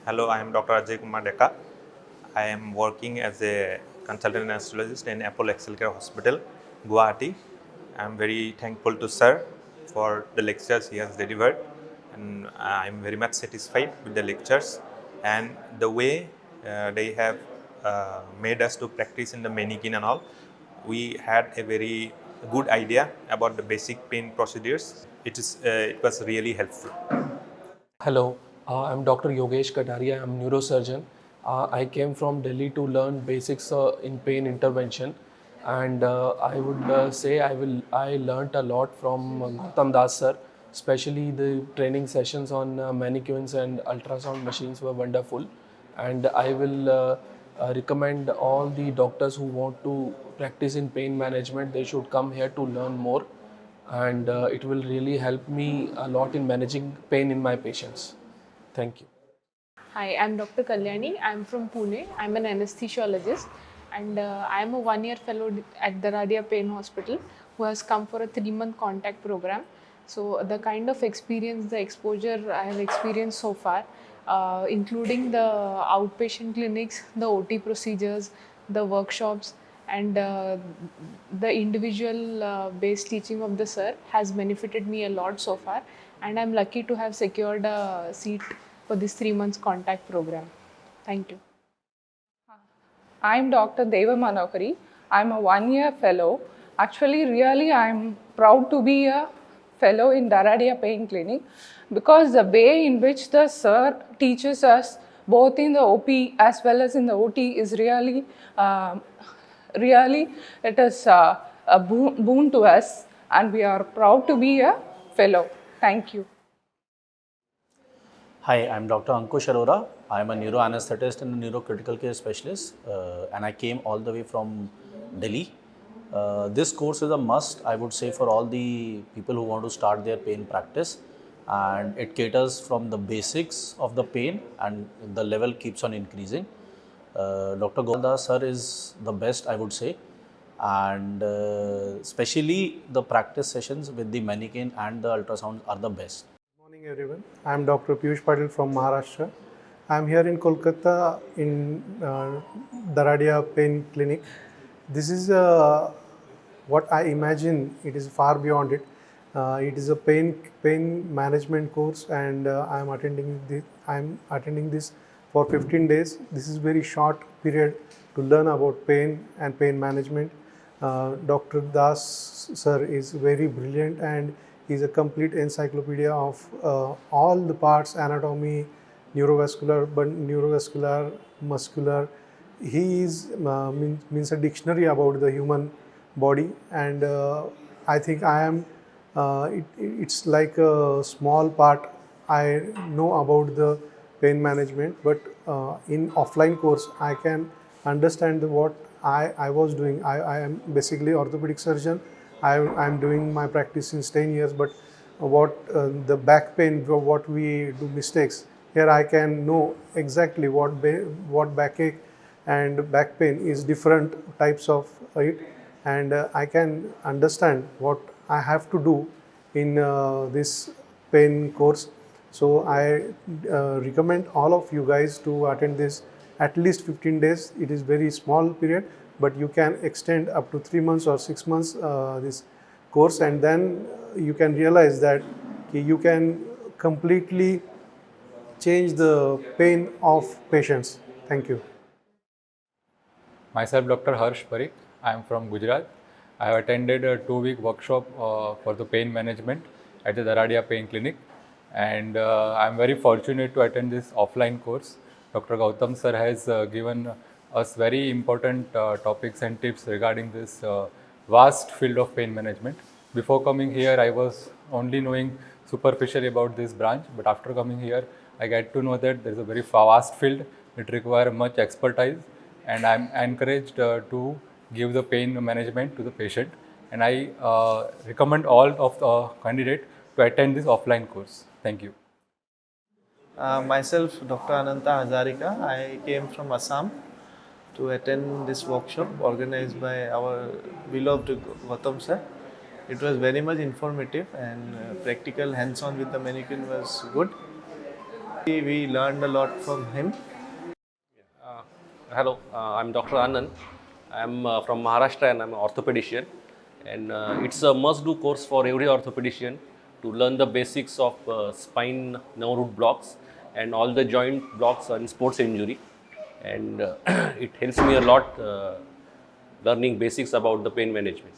Hello, I am Dr. Ajay Kumar Deka. I am working as a consultant anesthesiologist in Apollo Excel Care Hospital, Guwahati. I am very thankful to Sir for the lectures he has delivered, and I am very much satisfied with the lectures and the way they have made us to practice in the mannequin and all. We had a very good idea about the basic pain procedures. It was really helpful. Hello, I'm Dr. Yogesh Kataria. I'm neurosurgeon. I came from Delhi to learn basics in pain intervention, and I would say I learnt a lot from Gautam Das sir. Especially the training sessions on mannequins and ultrasound machines were wonderful, and I will recommend all the doctors who want to practice in pain management. They should come here to learn more, and it will really help me a lot in managing pain in my patients. Thank you. Hi, I'm Dr. Kalyani. I'm from Pune. I'm an anesthesiologist and I'm a one-year fellow at Daradia Pain Hospital who has come for a 3-month contact program. So the kind of experience, the exposure I have experienced so far, including the outpatient clinics, the OT procedures, the workshops, and the individual based teaching of the sir has benefited me a lot so far, and I'm lucky to have secured a seat for this 3 months contact program. Thank you. I'm Dr. Deva Manohari. I'm a one-year fellow. Actually, really, I'm proud to be a fellow in Daradia Pain Clinic because the way in which the sir teaches us both in the OP as well as in the OT is really, it is a boon to us, and we are proud to be a fellow. Thank you. Hi, I'm Dr. Ankush Arora. I'm a neuroanesthetist and a neurocritical care specialist, and I came all the way from Delhi. This course is a must, I would say, for all the people who want to start their pain practice, and it caters from the basics of the pain, and the level keeps on increasing. Dr. Golda sir is the best, I would say, and especially the practice sessions with the mannequin and the ultrasound are the best. Good morning, everyone. I am Dr. Piyush Patil from Maharashtra. I am here in Kolkata in Daradia Pain Clinic. This is what I imagine. It is far beyond it. It is a pain management course, and I am attending this for 15 days. This is very short period to learn about pain and pain management. Dr. Das sir is very brilliant, and he is a complete encyclopedia of all the parts, anatomy, neurovascular, muscular. He is means a dictionary about the human body, and I think I am. It's like a small part I know about the pain management, but in offline course I can understand what I was doing. I am basically orthopedic surgeon. I am doing my practice since 10 years, but what the back pain, what we do mistakes, here I can know exactly what backache and back pain is different types of it, and I can understand what I have to do in this pain course. So I recommend all of you guys to attend this at least 15 days. It is very small period, but you can extend up to 3 months or 6 months this course, and then you can realize that you can completely change the pain of patients. Thank you. Myself, Dr. Harsh Parikh. I am from Gujarat. I have attended a 2-week workshop for the pain management at the Daradia Pain Clinic, and I am very fortunate to attend this offline course. Dr. Gautam sir has given us very important topics and tips regarding this vast field of pain management. Before coming here, I was only knowing superficially about this branch, but after coming here, I get to know that there is a very vast field. It requires much expertise, and I am encouraged to give the pain management to the patient. And I recommend all of the candidate to attend this offline course. Thank you. Myself, Dr. Ananta Hazarika. I came from Assam to attend this workshop organized by our beloved Gautam sir. It was very much informative, and practical hands-on with the mannequin was good. We learned a lot from him. Hello, I'm Dr. Anand. I'm from Maharashtra and I'm an orthopedician. And it's a must-do course for every orthopedician to learn the basics of spine nerve root blocks and all the joint blocks in sports injury. And it helps me a lot learning basics about the pain management.